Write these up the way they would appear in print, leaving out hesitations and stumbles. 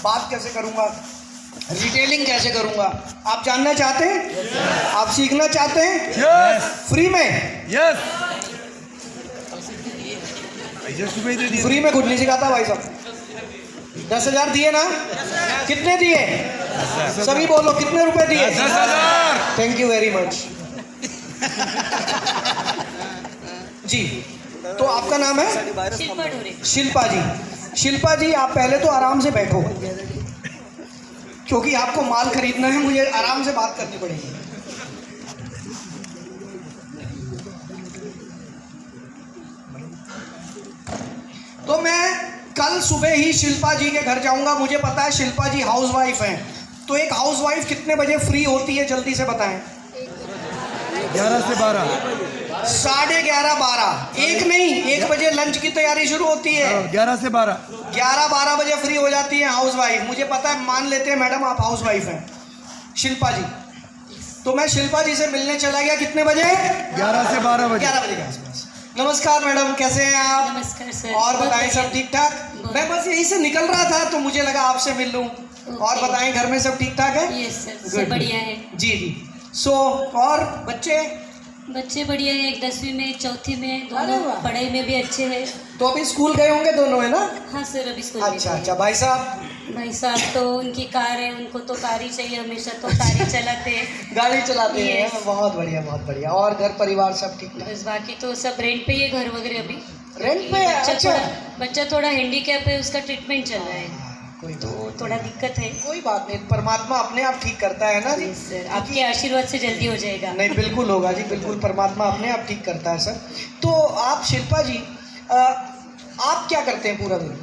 बात कैसे करूँगा, रिटेलिंग कैसे करूँगा, आप जानना चाहते हैं? आप सीखना चाहते हैं? फ्री में? फ्री में कुछ नहीं सिखाता भाई साहब। 10,000 दिए ना? कितने दिए? सभी बोलो कितने रुपए दिए? 10,000। थैंक यू वेरी मच जी। तो आपका नाम है? शिल्पा ढोरे। शिल्पा जी। शिल्पा जी, आप पहले तो आराम से बैठो, क्योंकि आपको माल खरीदना है, मुझे आराम से बात करनी पड़ेगी। तो मैं कल सुबह ही शिल्पा जी के घर जाऊंगा। मुझे पता है शिल्पा जी हाउसवाइफ हैं, तो एक हाउसवाइफ कितने बजे फ्री होती है, जल्दी से बताएं। 11 से 12। 11:30 12, एक नहीं, 1 बजे लंच की तैयारी शुरू होती है। 11 से 12। 11-12 बजे फ्री हो जाती है हाउसवाइफ। मुझे पता है, मान लेते हैं मैडम आप हाउसवाइफ हैं शिल्पा जी, तो मैं शिल्पा जी से मिलने चला गया कितने बजे? 11 से 12 बजे। 11 बजे के आसपास। नमस्कार मैडम, कैसे हैं आप? नमस्कार सर। और बताएं, सब ठीक ठाक? मैं बस यहीं से निकल रहा था तो मुझे लगा आपसे मिल लूं। और बताएं, घर में सब ठीक ठाक है? Yes sir, Good. सब बढ़िया है। जी जी। सो और बच्चे बढ़िया है, एक 10वीं में, 4थी में, अरे दोनों वाह। पढ़ाई में भी अच्छे हैं। तो अभी स्कूल गए होंगे दोनों, है ना? हाँ सर, अभी स्कूल अच्छा अच्छा। भाई साहब? भाई साहब तो उनकी कार है, उनको तो कार ही चाहिए हमेशा, तो कार ही चलाते हैं। गाड़ी चलाते हैं? Yes. बहुत बढ़िया बहुत बढ़िया। और घर परिवार सब ठीक ठाक? बस बाकी तो सब रेंट पे ही है, घर वगैरह अभी। रेंट पे है? अच्छा। बच्चा थोड़ा हैंडीकैप है, उसका ट्रीटमेंट चल रहा है, कोई तो थोड़ा दिक्कत है। कोई बात नहीं, परमात्मा अपने आप ठीक करता है ना जी। Yes, सर, आपके आशीर्वाद से जल्दी हो जाएगा। नहीं, बिल्कुल होगा जी, बिल्कुल, परमात्मा अपने आप ठीक करता है सर। तो आप शिल्पा जी, आप क्या करते हैं पूरा दिन?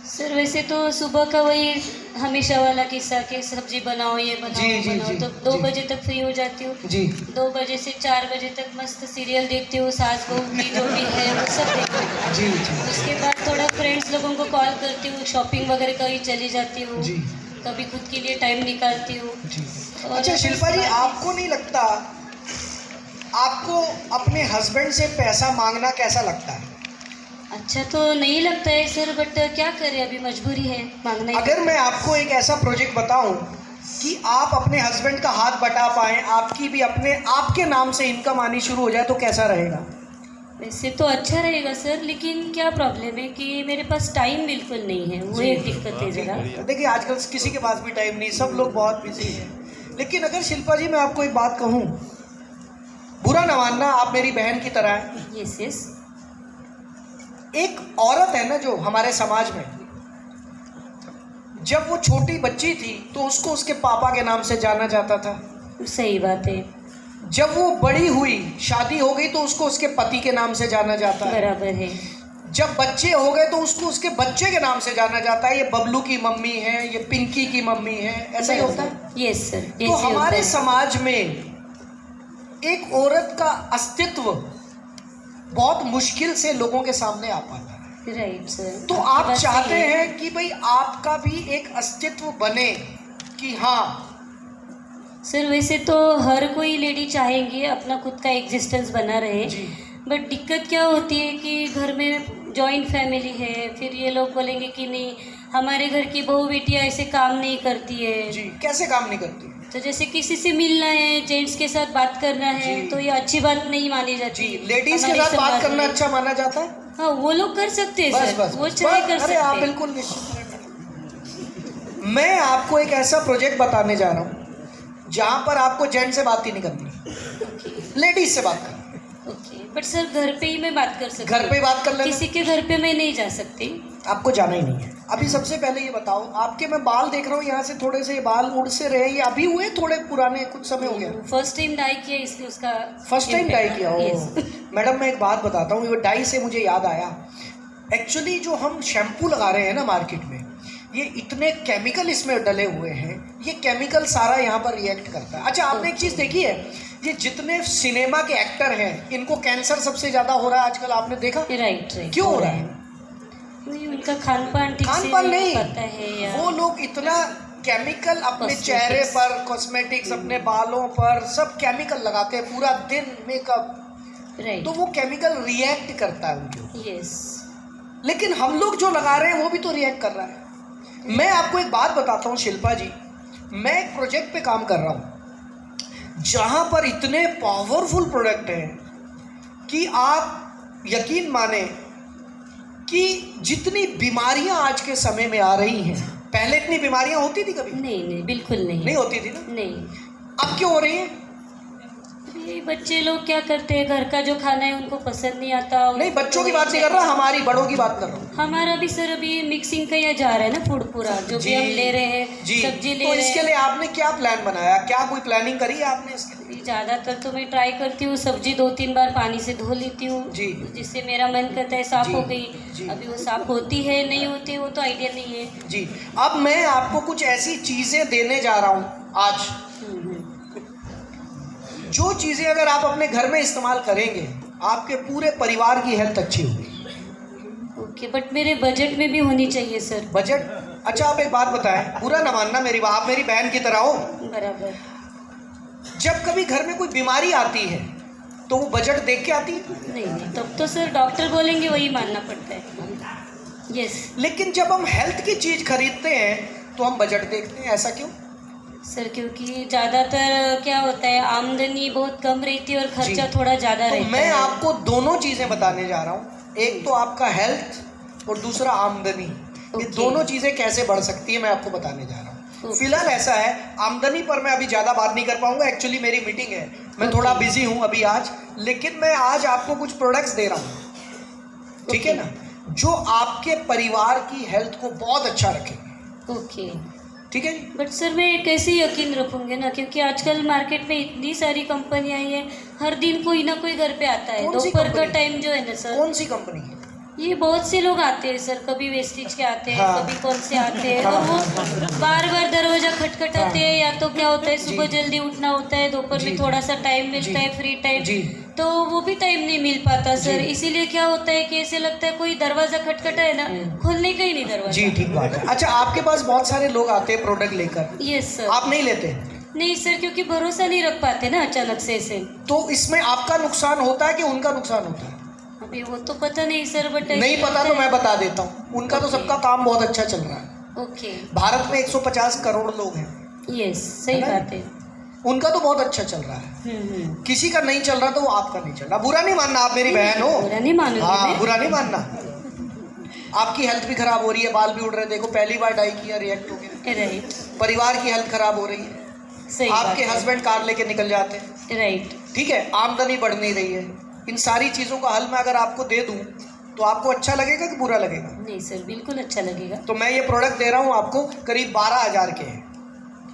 सर वैसे तो सुबह का वही हमेशा वाला किस्सा के सब्जी बनाओ, ये बनाओ, जी, वो जी, बनाओ, जी, तो 2 जी। बजे तक फ्री हो जाती हूँ। जी 2 बजे से 4 बजे तक मस्त सीरियल देखती हूँ, सास बहू की जो भी है वो सब देखती हूँ। जी जी उसके बाद थोड़ा फ्रेंड्स लोगों को कॉल करती हूँ, शॉपिंग वगैरह कहीं चली जाती हूँ, जी कभी खुद के लिए टाइम निकालती हूँ। जी। और अच्छा शिल्पा जी, आपको नहीं लगता, आपको अपने हस्बैंड से पैसा मांगना कैसा लगता है? अच्छा तो नहीं लगता है सर, बट क्या करें, अभी मजबूरी है, मांगना ही। अगर मैं आपको एक ऐसा प्रोजेक्ट बताऊं कि आप अपने हस्बैंड का हाथ बटा पाएं, आपकी भी अपने आपके नाम से इनकम आनी शुरू हो जाए, तो कैसा रहेगा? वैसे तो अच्छा रहेगा सर, लेकिन क्या प्रॉब्लम है कि मेरे पास टाइम बिल्कुल नहीं है, वो एक दिक्कत है ज़रा। देखिए आजकल किसी के पास भी टाइम नहीं, सब लोग बहुत बिजी हैं। लेकिन अगर शिल्पा जी मैं आपको एक बात कहूँ, बुरा न मानना, आप मेरी बहन की तरह हैं। Yes yes. एक औरत है ना जो हमारे समाज में, जब वो छोटी बच्ची थी तो उसको उसके पापा के नाम से जाना जाता था। सही बात है। जब वो बड़ी हुई, शादी हो गई, तो उसको उसके पति के नाम से जाना जाता है। बराबर है। जब बच्चे हो गए तो उसको उसके बच्चे के नाम से जाना जाता है। ये बबलू की मम्मी है, ये पिंकी की मम्मी है, ऐसा ही होता है। Yes sir. तो हमारे समाज में एक औरत का अस्तित्व बहुत मुश्किल से लोगों के सामने आ पाता है। Right sir. तो आप चाहते हैं कि भाई आपका भी एक अस्तित्व बने, कि हाँ सर वैसे तो हर कोई लेडी चाहेंगी अपना खुद का एग्जिस्टेंस बना रहे, बट दिक्कत क्या होती है कि घर में जॉइंट फैमिली है, फिर ये लोग बोलेंगे कि नहीं हमारे घर की बहू बेटियाँ ऐसे काम नहीं करती है। जी, कैसे काम नहीं करती? तो जैसे किसी से मिलना है, जेंट्स के साथ बात करना है, तो ये अच्छी बात नहीं मानी जाती। जी, लेडीज के साथ बात करना अच्छा माना जाता है। हाँ वो लोग कर सकते हैं बस सर, बस वो चाहे कर अरे सकते आप हैं। बिल्कुल निश्चित रहें। मैं आपको एक ऐसा प्रोजेक्ट बताने जा रहा हूँ जहाँ पर आपको जेंट्स से बात ही नहीं करनी, लेडीज से बात करनी। ओके, बट सर घर पे ही मैं बात कर सकती हूँ। घर पे ही बात कर लेना। किसी के घर पे मैं नहीं जा सकती। आपको जाना ही नहीं है। अभी सबसे पहले ये बताओ, आपके मैं बाल देख रहा हूँ यहाँ से थोड़े से बाल उड़ से रहे, ये अभी हुए थोड़े पुराने, कुछ समय हो गया? फर्स्ट टाइम डाई किया इसलिए उसका फर्स्ट टाइम डाई किया हो? Yes. मैडम मैं एक बात बताता हूँ, ये डाई से मुझे याद आया, एक्चुअली जो हम शैम्पू लगा रहे हैं ना मार्केट में, ये इतने केमिकल इसमें डले हुए हैं, ये केमिकल सारा यहाँ पर रिएक्ट करता है। अच्छा आपने एक चीज़ देखी है, ये जितने सिनेमा के एक्टर हैं इनको कैंसर सबसे ज़्यादा हो रहा है आजकल, आपने देखा? राइट। क्यों हो रहा है? उनका खान पान ठीक से नहीं पता है या वो लोग इतना केमिकल अपने चेहरे पर, कॉस्मेटिक्स अपने बालों पर, सब केमिकल लगाते हैं, पूरा दिन मेकअप, राइट, तो वो केमिकल रिएक्ट करता है उनके। यस। लेकिन हम लोग जो लगा रहे हैं वो भी तो रिएक्ट कर रहा है। मैं आपको एक बात बताता हूँ शिल्पा जी, मैं एक प्रोजेक्ट पे काम कर रहा हूँ जहाँ पर इतने पावरफुल प्रोडक्ट हैं कि आप यकीन माने कि जितनी बीमारियाँ आज के समय में आ रही हैं, पहले इतनी बीमारियाँ होती थी कभी? नहीं, बिल्कुल नहीं। नहीं होती थी ना? नहीं। अब क्यों हो रही हैं? ये बच्चे लोग क्या करते हैं, घर का जो खाना है उनको पसंद नहीं आता। नहीं, बच्चों की बात नहीं कर रहा, हमारी बड़ों की बात कर रहा हूँ। हमारा भी सर अभी मिक्सिंग का ही जा रहा है ना, फूड पूरा जो भी हम ले रहे हैं, सब्जी ले तो रहे हैं। इसके लिए आपने क्या प्लान बनाया? क्या कोई प्लानिंग करी है आपने इसके लिए? ज़्यादातर तो मैं ट्राई करती हूँ, सब्जी 2-3 बार पानी से धो लेती हूँ जी, जिससे मेरा मन करता है साफ़ हो गई। जी। अभी वो साफ़ होती है नहीं होती है वो तो आइडिया नहीं है जी। अब मैं आपको कुछ ऐसी चीज़ें देने जा रहा हूँ आज, जो चीज़ें अगर आप अपने घर में इस्तेमाल करेंगे आपके पूरे परिवार की हेल्थ अच्छी होगी। ओके, बट मेरे बजट में भी होनी चाहिए सर। बजट? अच्छा, आप एक बात बताएं, बुरा ना मानना मेरी बात, आप मेरी बहन की तरह हो। बराबर। जब कभी घर में कोई बीमारी आती है तो वो बजट देख के आती है? नहीं, तब तो सर डॉक्टर बोलेंगे वही मानना पड़ता है। यस। लेकिन जब हम हेल्थ की चीज़ खरीदते हैं तो हम बजट देखते हैं, ऐसा क्यों? सर क्योंकि ज़्यादातर क्या होता है, आमदनी बहुत कम रहती है और खर्चा थोड़ा ज़्यादा तो रहता है। मैं आपको दोनों चीज़ें बताने जा रहा हूँ, एक तो आपका हेल्थ और दूसरा आमदनी। ये दोनों चीज़ें कैसे बढ़ सकती है मैं आपको बताने जा रहा हूँ। फिलहाल ऐसा है, आमदनी पर मैं अभी ज़्यादा बात नहीं कर पाऊंगा, एक्चुअली मेरी मीटिंग है, मैं थोड़ा बिजी हूँ अभी आज, लेकिन मैं आज आपको कुछ प्रोडक्ट्स दे रहा हूँ, ठीक है ना, जो आपके परिवार की हेल्थ को बहुत अच्छा रखेंगे। ओके, ठीक है। बट सर मैं कैसे यकीन रखूँगी ना, क्योंकि आजकल मार्केट में इतनी सारी कंपनियां आई हैं, हर दिन कोई ना कोई घर पे आता है। दोपहर का टाइम जो है ना सर, कौन सी कंपनी है? ये बहुत से लोग आते हैं सर, कभी वेस्टिज के आते हैं, कभी कौन से आते हैं, और वो बार बार दरवाजा खटखटाते हैं। या तो क्या होता है, सुबह जल्दी उठना होता है, दोपहर में थोड़ा सा टाइम मिलता है, फ्री टाइम, तो वो भी टाइम नहीं मिल पाता सर। इसीलिए क्या होता है कि ऐसे लगता है कोई दरवाजा खटखटा है ना, खोलने का ही नहीं दरवाजा। जी, ठीक बात है। अच्छा, आपके पास बहुत सारे लोग आते हैं प्रोडक्ट लेकर? Yes sir. आप नहीं लेते? नहीं सर, क्योंकि भरोसा नहीं रख पाते ना अचानक से ऐसे। तो इसमें आपका नुकसान होता है कि उनका नुकसान होता है? अभी वो तो पता नहीं सर, बट नहीं पता तो मैं बता देता हूँ, उनका तो सबका काम बहुत अच्छा चल रहा है। ओके। भारत में 150 करोड़ लोग हैं। यस, सही बात है। उनका तो बहुत अच्छा चल रहा है। किसी का नहीं चल रहा तो वो आपका नहीं चल रहा। बुरा नहीं मानना, आप मेरी बहन हो, बुरा नहीं मानूंगी। हाँ, बुरा नहीं मानना। आपकी हेल्थ भी खराब हो रही है, बाल भी उड़ रहे हैं, देखो पहली बार डाई किया, रिएक्ट हो गया। राइट। परिवार की हेल्थ खराब हो रही है, सही। आपके हस्बैंड कार लेके निकल जाते हैं, राइट। ठीक है, आमदनी बढ़ नहीं रही है। इन सारी चीज़ों का हल मैं अगर आपको दे दूं तो आपको अच्छा लगेगा कि बुरा लगेगा? नहीं सर, बिल्कुल अच्छा लगेगा। तो मैं ये प्रोडक्ट दे रहा हूँ आपको, करीब 12,000 के हैं।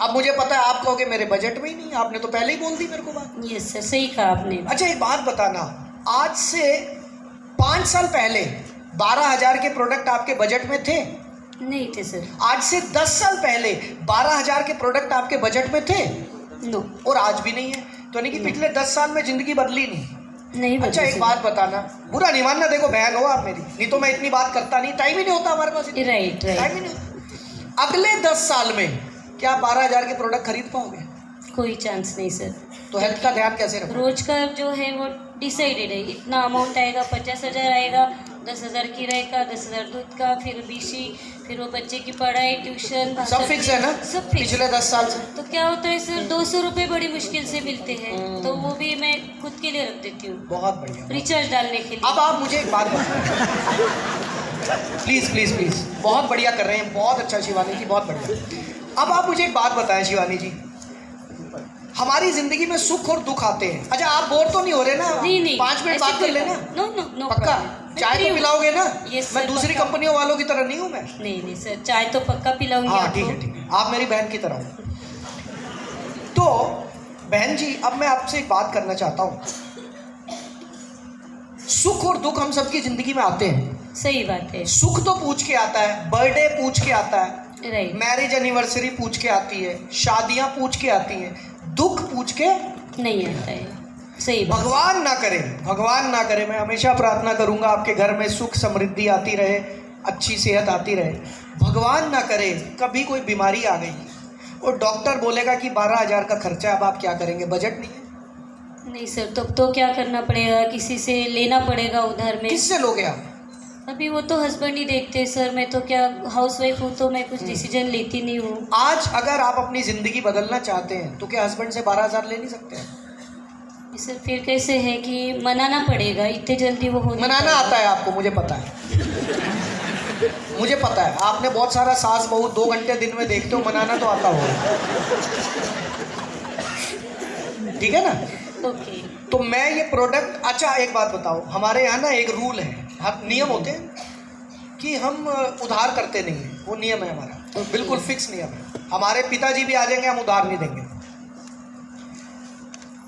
अब मुझे पता है आप कहोगे मेरे बजट में ही नहीं, आपने तो पहले ही बोल दी मेरे को बात। यस सर, सही कहा आपने। अच्छा, एक बात बताना, आज से 5 साल पहले 12,000 के प्रोडक्ट आपके बजट में थे? नहीं थे सर। आज से 10 साल पहले 12,000 के प्रोडक्ट आपके बजट में थे? नो। और आज भी नहीं है, तो यानी कि पिछले 10 साल में जिंदगी बदली नहीं। बदली। अच्छा, एक बात बताना, बुरा नहीं मानना, देखो बहन हो आप मेरी, नहीं तो मैं इतनी बात करता नहीं, टाइम ही नहीं होता हमारे पास। राइट। टाइम ही नहीं होता। अगले 10 साल में क्या आप 12,000 के प्रोडक्ट खरीद पाओगे? कोई चांस नहीं सर। तो हेल्थ का ध्यान कैसे रखो? रोज का जो है वो डिसाइडेड है, इतना अमाउंट आएगा, 50,000 आएगा, 10,000 किराए का, 10,000 दूध का, फिर बीसी, फिर वो बच्चे की पढ़ाई, ट्यूशन, सब फिक्स है ना? सब फिक्स। पिछले 10 साल से तो क्या होता है सर, 200 रुपये बड़ी मुश्किल से मिलते हैं, तो वो भी मैं खुद के लिए रख देती हूँ, बहुत बढ़िया, रिचार्ज डालने के लिए। अब आप मुझे एक बात बताएं, प्लीज प्लीज प्लीज, बहुत बढ़िया कर रहे हैं, बहुत अच्छा शिवानी जी, बहुत बढ़िया। अब आप मुझे एक बात बताएं शिवानी जी, हमारी जिंदगी में सुख और दुख आते हैं। अच्छा, आप बोर तो नहीं हो रहे ना? नहीं, 5 मिनट बात कर लेना। नो पक्का? चाय तो पिलाओगे ना? Yes, मैं sir, दूसरी पक्का। कंपनियों वालों की तरह नहीं हूँ मैं। नहीं सर, चाय तो पक्का पिलाऊंगी। हाँ ठीक है, ठीक है, आप मेरी बहन की तरह हो। तो बहन जी, अब मैं आपसे एक बात करना चाहता हूँ, सुख और दुख हम सबकी जिंदगी में आते हैं। सही बात है। सुख तो पूछ के आता है, बर्थडे पूछ के आता है, राइट, मैरिज एनिवर्सरी पूछ के आती है, शादियां पूछ के आती हैं, दुख पूछ के नहीं आता है। सही बात। भगवान ना करे, भगवान ना करे, मैं हमेशा प्रार्थना करूंगा आपके घर में सुख समृद्धि आती रहे, अच्छी सेहत आती रहे। भगवान ना करे कभी कोई बीमारी आ गई और डॉक्टर बोलेगा कि 12,000 का खर्चा, अब आप क्या करेंगे? बजट नहीं है। नहीं सर, तब तो क्या करना पड़ेगा, किसी से लेना पड़ेगा उधार में। किससे लोगे आप? अभी वो तो हस्बैंड ही देखते हैं सर, मैं तो क्या हाउस वाइफ हूँ तो मैं कुछ डिसीजन लेती नहीं हूँ। आज अगर आप अपनी ज़िंदगी बदलना चाहते हैं तो क्या हस्बैंड से 12,000 ले नहीं सकते हैं? सर फिर कैसे है कि मनाना पड़ेगा, इतने जल्दी वो हो नहीं मनाना पाएगा। आता है आपको, मुझे पता है। मुझे पता है आपने बहुत सारा सास बहू 2 घंटे दिन में देखते हो, मनाना तो आता होगा। ठीक है ना? ओके। तो मैं ये प्रोडक्ट, अच्छा एक बात बताओ, हमारे यहाँ ना एक रूल है, नियम होते हैं कि हम उधार करते नहीं हैं, वो नियम है हमारा, तो बिल्कुल फिक्स नियम है। हमारे पिताजी भी आ जाएंगे, हम उधार नहीं देंगे।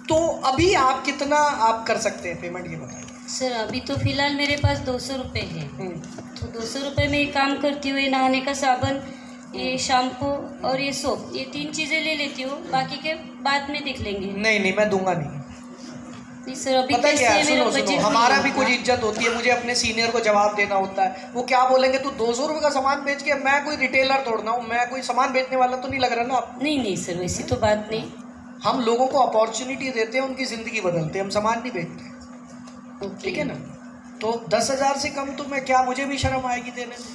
तो अभी आप कितना आप कर सकते हैं पेमेंट, ये बताइए। सर अभी तो फिलहाल मेरे पास 200 रुपये है, तो 200 रुपये में एक काम करती हूँ, ये नहाने का साबुन, ये शैम्पू और ये सोप, ये 3 चीज़ें ले लेती हूँ, बाकी के बाद में देख लेंगे। नहीं मैं दूंगा नहीं। नहीं सर अभी पता है क्या है, मेरा सुनो बजट हमारा नहीं भी कुछ होता। इज्जत होती है, मुझे अपने सीनियर को जवाब देना होता है। वो क्या बोलेंगे, तू 200 रुपये का सामान बेच के, मैं कोई रिटेलर तोड़ना हूँ, मैं कोई सामान बेचने वाला तो नहीं लग रहा ना आप। नहीं सर वैसी तो बात नहीं। हम लोगों को अपॉर्चुनिटी देते हैं, उनकी ज़िंदगी बदलते हैं, हम सामान नहीं बेचते। ओके। ठीक है ना? तो 10,000 से कम तो मैं क्या, मुझे भी शर्म आएगी देने में।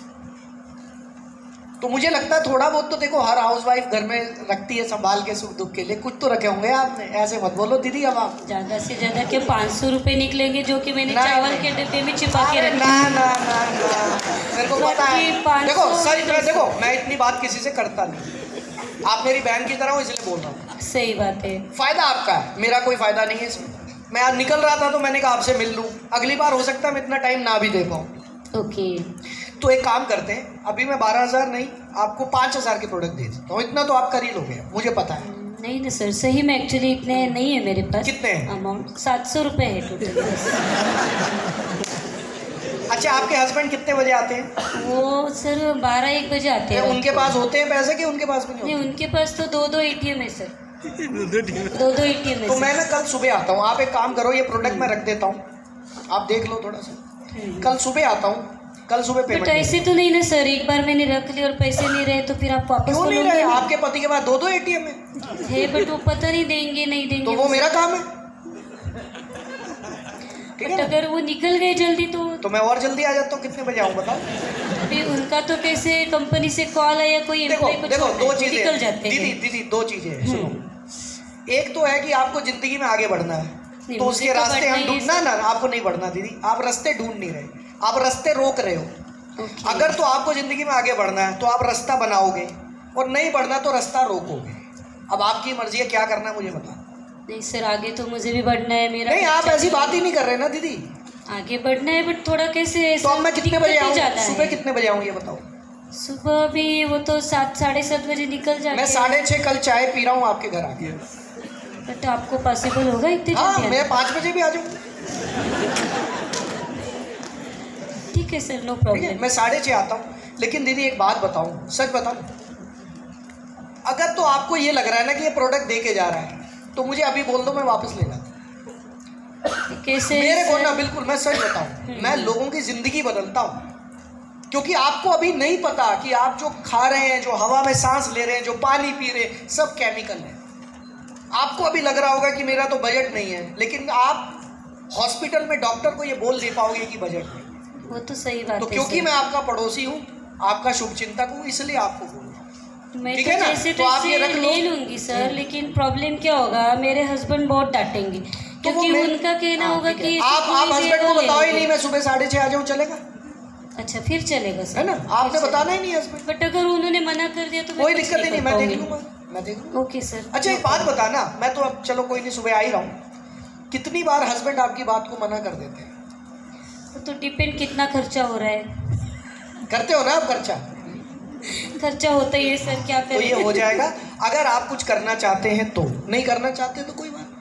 तो मुझे लगता है थोड़ा बहुत तो देखो हर हाउसवाइफ घर में रखती है संभाल के, सुख दुख के लिए कुछ तो रखे होंगे आपने। ऐसे मत बोलो दीदी। अब आप ज़्यादा से ज़्यादा क्या 500 रुपये निकलेंगे, जो कि मैंने नहीं, चावल नहीं। के डिब्बे में छिपा के अरे रखे। ना मेरे को पता है। बाकी 500 देखो सच में, देखो मैं इतनी बात किसी से करता नहीं, आप मेरी बहन की तरह हो इसलिए बोल रहा हूँ। सही बात है। फ़ायदा आपका है, मेरा कोई फ़ायदा नहीं है इसमें। मैं आज निकल रहा था तो मैंने कहा आपसे मिल लूँ, अगली बार हो सकता है मैं इतना टाइम ना भी दे पाऊँ। ओके। तो एक काम करते हैं, अभी मैं 12,000 नहीं, आपको 5,000 के प्रोडक्ट दे देता हूँ, इतना तो आप कर ही लोगे, मुझे पता है। नहीं ना सर, सही में एक्चुअली इतने नहीं है मेरे पास। कितने हैं? अमाउंट 700 रुपये है टोटल। अच्छा आपके हस्बैंड कितने बजे आते हैं? वो सर 12-1 बजे आते हैं। उनके पास होते हैं पैसे कि उनके पास भी नहीं नहीं, होते? उनके पास तो 2-2 ATM है सर। 2-2 ATM है तो सर। मैं ना कल सुबह आता हूँ, आप एक काम करो, ये प्रोडक्ट मैं रख देता हूँ, आप देख लो थोड़ा सा। कल सुबह आता हूँ, कल सुबह बट पेमेंट। ऐसे तो नहीं ना सर, एक बार मैंने रख ली और पैसे नहीं रहे तो फिर आप वापस क्यों तो नहीं लोगे रहे? ना? आपके पति के पास 2-2 ATM है बट वो पता नहीं देंगे नहीं देंगे। तो वो मेरा काम है। ठीक है बट ना? अगर वो निकल गए जल्दी तो मैं और जल्दी आ जाता हूँ। कितने बजे आऊँ बताओ? अभी उनका तो कैसे कंपनी से कॉल आया, कोई देखो एम्प्लॉय को देखो छोड़ना दो है, चीजें निकल जाते दीदी हैं। दीदी 2 चीजें हैं, सुनो। एक तो है कि आपको जिंदगी में आगे बढ़ना है, नहीं, तो मुझे उसके तो रास्ते बढ़ना हम ही है ढूंढना सर। ना, आपको नहीं बढ़ना दीदी, आप रास्ते ढूंढ नहीं रहे, आप रास्ते रोक रहे हो। ओके। अगर तो आपको ज़िंदगी में आगे बढ़ना है तो आप रास्ता बनाओगे, और नहीं बढ़ना तो रास्ता रोकोगे। अब आपकी मर्जी है क्या करना है, मुझे बता। नहीं सर, आगे तो मुझे भी बढ़ना है मेरा। नहीं आप ऐसी बात ही नहीं कर रहे ना दीदी। आगे बढ़ना है बट थोड़ा कैसे तो अब मैं कितने बजे आऊँ, ज़्यादा सुबह है। कितने बजे आऊँ ये बताओ? सुबह भी वो तो 7-7:30 बजे निकल जाते मैं 6:30 कल चाय पी रहा हूँ आपके घर आके। बट आपको पॉसिबल होगा इतने हाँ जल्दी मैं आना? 5 बजे भी आ जाऊँ। ठीक है सर, नो ठीक है प्रॉब्लम। मैं 6:30 आता हूँ। लेकिन दीदी एक बात बताऊँ, सच बताऊँ, अगर तो आपको ये लग रहा है ना कि ये प्रोडक्ट दे के जा रहा है, तो मुझे अभी बोल दो, मैं वापस ले जाता हूँ। कैसे मेरे को सर? ना बिल्कुल, मैं सच बताऊँ, मैं लोगों की ज़िंदगी बदलता हूँ। क्योंकि आपको अभी नहीं पता कि आप जो खा रहे हैं, जो हवा में सांस ले रहे हैं, जो पानी पी रहे हैं, सब केमिकल है। आपको अभी लग रहा होगा कि मेरा तो बजट नहीं है, लेकिन आप हॉस्पिटल में डॉक्टर को ये बोल नहीं पाओगे कि बजट नहीं। वो तो सही बात तो है क्योंकि सर। मैं आपका पड़ोसी हूँ, आपका शुभचिंतक हूँ, इसलिए आपको बोल रहा हूँ। मैं ठीक तो है ना? जैसे तो आप ये तैसे रख लो। ले लूंगी सर, लेकिन प्रॉब्लम क्या होगा, मेरे हस्बैंड बहुत डांटेंगे, तो वो क्योंकि मैं- उनका कहना हाँ, होगा ठीक है। कि आप हस्बैंड को बताओ ही नहीं, मैं सुबह 6:30 आ जाऊँ, चलेगा? अच्छा फिर चलेगा सर, है ना? आपने बताना ही नहीं हस्बैंड। बट अगर उन्होंने मना कर दिया तो मैं कोई कुछ दिक्कत ही नहीं, कर मैं देख पाऊंगी। लूँगा, मैं देख लूँगा। Okay sir. अच्छा एक बात बताना, मैं तो अब चलो कोई नहीं, सुबह आ ही रहा हूँ, कितनी बार हस्बैंड आपकी बात को मना कर देते हैं? तो डिपेंड कितना खर्चा हो रहा है। करते हो ना आप खर्चा? खर्चा होता ही है सर, क्या तो ये करें। हो जाएगा। अगर आप कुछ करना चाहते हैं तो, नहीं करना चाहते तो कोई बात नहीं।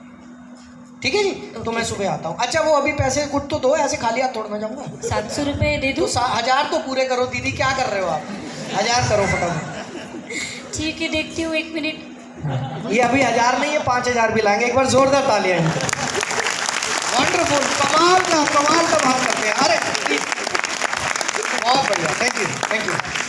ठीक है जी? तो मैं सुबह आता हूँ। अच्छा वो अभी पैसे कुछ तो दो, ऐसे खाली हाथ तोड़ना चाहूँगा। 700 रुपये दे तो दूँ? 1000 तो पूरे करो दीदी, क्या कर रहे हो आप? 1000 करो फटाफट। ठीक है, देखती हूँ, 1 मिनट। ये अभी 1000 नहीं है, 5000 भी लाएंगे। एक बार जोरदार तालियां। वंडरफुल, कमाल का काम करते हैं। अरे बहुत बढ़िया, थैंक यू।